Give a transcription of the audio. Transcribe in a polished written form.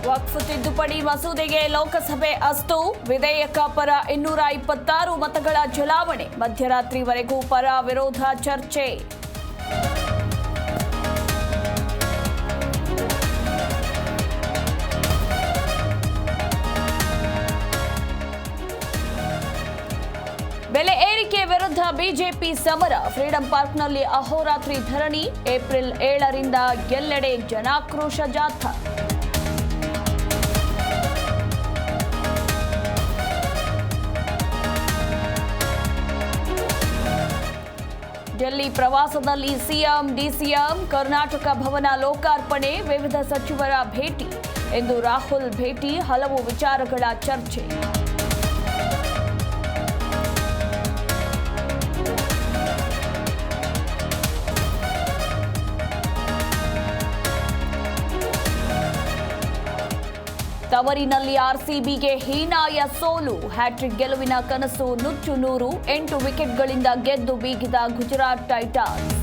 ವಕ್ಫ್ ತಿದ್ದುಪಡಿ ಮಸೂದೆಗೆ ಲೋಕಸಭೆ ಅಸ್ತು, ವಿಧೇಯಕ ಪರ 226 ಮತಗಳ ಚಲಾವಣೆ. ಮಧ್ಯರಾತ್ರಿವರೆಗೂ ಪರ ವಿರೋಧ ಚರ್ಚೆ. ಬೆಲೆ ಏರಿಕೆ ವಿರುದ್ಧ ಬಿಜೆಪಿ ಸಮರ. ಫ್ರೀಡಂ ಪಾರ್ಕ್ನಲ್ಲಿ ಅಹೋರಾತ್ರಿ ಧರಣಿ. ಏಪ್ರಿಲ್ 7ರಿಂದ ಎಲ್ಲೆಡೆ ಜನಾಕ್ರೋಶ ಜಾಥಾ. ಡೆಲ್ಲಿ ಪ್ರವಾಸದಲ್ಲಿ ಸಿಎಂ ಡಿಸಿಎಂ. ಕರ್ನಾಟಕ ಭವನ ಲೋಕಾರ್ಪಣೆ, ವಿವಿಧ ಸಚಿವರ ಭೇಟಿ. ಇಂದು ರಾಹುಲ್ ಭೇಟಿ, ಹಲವು ವಿಚಾರಗಳ ಚರ್ಚೆ. ತವರಿನಲ್ಲಿ ಆರ್ಸಿಬಿಗೆ ಹೀನಾಯ ಸೋಲು. ಹ್ಯಾಟ್ರಿಕ್ ಗೆಲುವಿನ ಕನಸು ನುಚ್ಚು ನೂರು. 8 ವಿಕೆಟ್ಗಳಿಂದ ಗೆದ್ದು ಬೀಗಿದ ಗುಜರಾತ್ ಟೈಟಾನ್ಸ್.